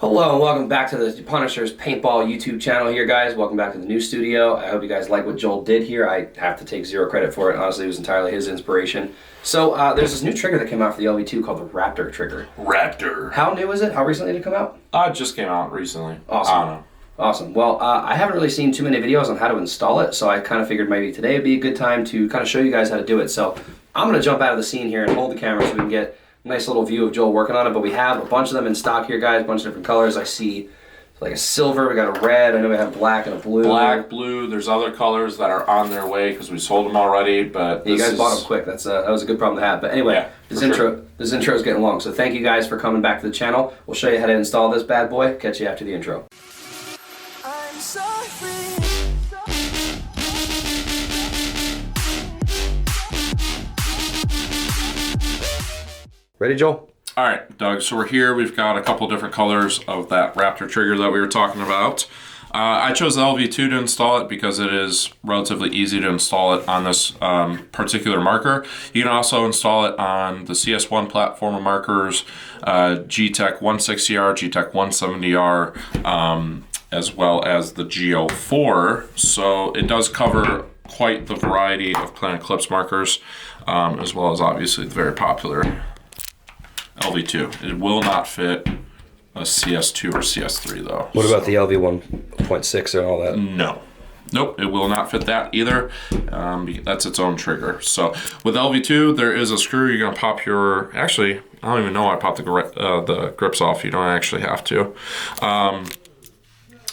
Hello and welcome back to the Punisher's Paintball YouTube channel here, guys. Welcome back to the new studio. I hope you guys like what Joel did here. I have to take zero credit for it. Honestly, it was entirely his inspiration. So there's this new trigger that came out for the LV2 called the Raptor trigger. Raptor. How new is it? How recently did it come out? It just came out recently. Awesome. I don't know. Awesome. Well, I haven't really seen too many videos on how to install it, so I kind of figured maybe today would be a good time to kind of show you guys how to do it. So I'm going to jump out of the scene here and hold the camera so we can get nice little view of Joel working on it, but we have a bunch of them in stock here, guys, a bunch of different colors. I see like a silver, we got a red, I know we have black and a blue. Black, blue, there's other colors that are on their way because we sold them already, but yeah, you guys bought them quick. That was a good problem to have. But anyway, this intro is getting long, so thank you guys for coming back to the channel. We'll show you how to install this bad boy. Catch you after the intro. I'm so free. Ready, Joel? All right, Doug, so we're here. We've got a couple different colors of that Raptor trigger that we were talking about. I chose the LV2 to install it because it is relatively easy to install it on this particular marker. You can also install it on the CS1 platform of markers, GTEC 160R, GTEC 170R, as well as the GO4. So it does cover quite the variety of Planet Eclipse markers, as well as obviously the very popular LV2. It will not fit a CS2 or CS3 though. What about the LV 1.6 and all that? No. Nope, it will not fit that either. That's its own trigger. So with LV2, there is a screw. You're gonna pop your, actually, I don't even know why I popped the grips off. You don't actually have to.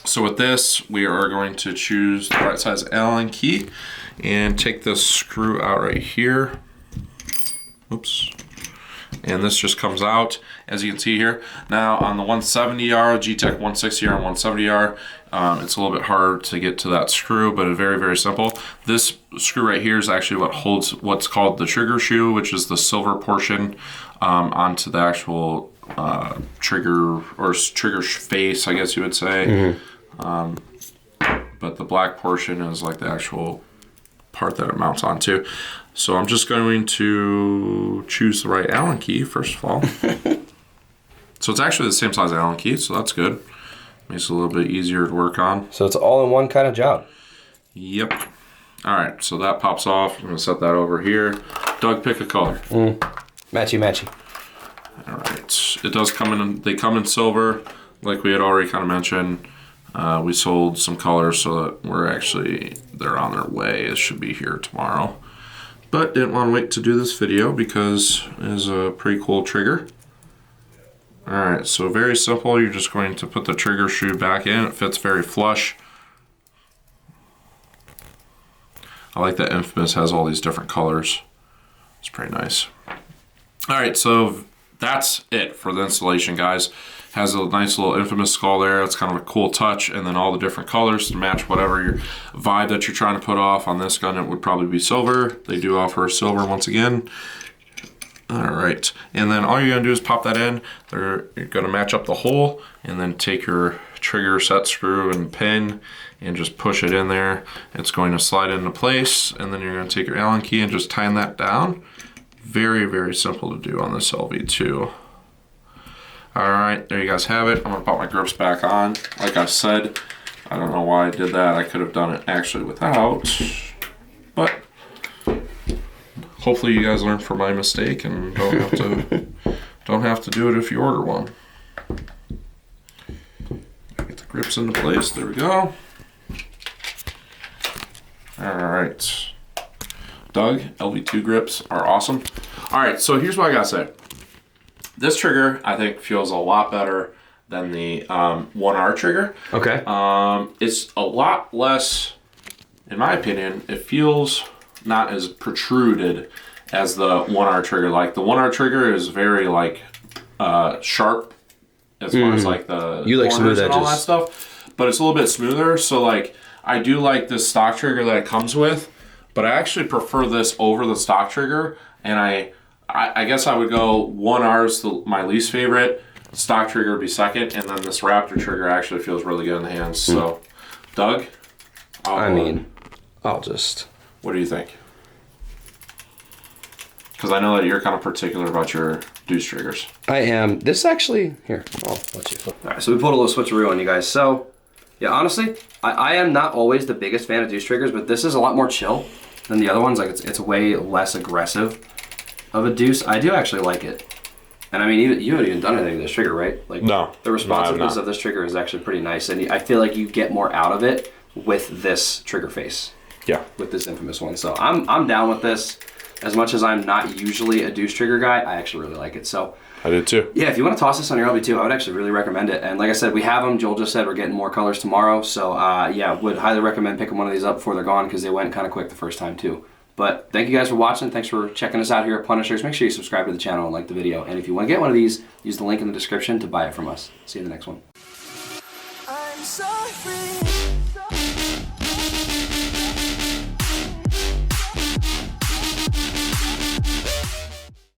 So with this, we are going to choose the right size Allen key and take this screw out right here. Oops. And this just comes out, as you can see here. Now on the 170R, GTEC 160R and 170R, it's a little bit hard to get to that screw, but it's very, very simple. This screw right here is actually what holds what's called the trigger shoe, which is the silver portion onto the actual trigger, or trigger face, I guess you would say. But the black portion is like the actual part that it mounts onto. So I'm just going to choose the right Allen key first of all. So it's actually the same size Allen key, so that's good. Makes it a little bit easier to work on. So it's all in one kind of job. Yep. All right, so that pops off. I'm gonna set that over here. Doug, pick a color. Matchy. All right, it does come in, they come in silver, like we had already kind of mentioned. We sold some colors so that they're on their way. It should be here tomorrow. But didn't want to wait to do this video because it is a pretty cool trigger. Alright, so very simple. You're just going to put the trigger shoe back in. It fits very flush. I like that Infamous has all these different colors. It's pretty nice. Alright, so that's it for the installation, guys. Has a nice little Infamous skull there. It's kind of a cool touch, and then all the different colors to match whatever your vibe that you're trying to put off. On this gun, it would probably be silver. They do offer silver once again. All right, and then all you're gonna do is pop that in. You're gonna match up the hole, and then take your trigger set screw and pin, and just push it in there. It's going to slide into place, and then you're gonna take your Allen key and just tighten that down. Very, very simple to do on this LV2. All right, there you guys have it. I'm gonna pop my grips back on. Like I said, I don't know why I did that. I could have done it actually without, but hopefully you guys learn from my mistake and don't have to do it if you order one. Get the grips into place. There we go. All right, Doug, LV2 grips are awesome. All right, so here's what I gotta say. This trigger, I think, feels a lot better than the 1R trigger. Okay. It's a lot less, in my opinion, it feels not as protruded as the 1R trigger. Like the 1R trigger is very like sharp as far as like the smooth edges and all that stuff, but it's a little bit smoother. So like I do like this stock trigger that it comes with, but I actually prefer this over the stock trigger, and I guess I would go 1R is my least favorite, stock trigger would be second, and then this Raptor trigger actually feels really good in the hands. So, Doug? I'll just... What do you think? Because I know that you're kind of particular about your deuce triggers. I am. This actually, here, I'll let you flip. All right, so we pulled a little switcheroo on you guys. So, yeah, honestly, I am not always the biggest fan of deuce triggers, but this is a lot more chill than the other ones. Like, it's way less aggressive of a deuce. I do actually like it. And I mean, you haven't even done anything to this trigger, right? Like, no. The responsiveness of this trigger is actually pretty nice, and I feel like you get more out of it with this trigger face. Yeah. With this Infamous one. So I'm down with this. As much as I'm not usually a deuce trigger guy, I actually really like it. So I did too. Yeah, if you want to toss this on your LV2, I would actually really recommend it. And like I said, we have them. Joel just said we're getting more colors tomorrow. So yeah, would highly recommend picking one of these up before they're gone because they went kind of quick the first time too. But thank you guys for watching. Thanks for checking us out here at Punishers. Make sure you subscribe to the channel and like the video. And if you want to get one of these, use the link in the description to buy it from us. See you in the next one. I'm so free.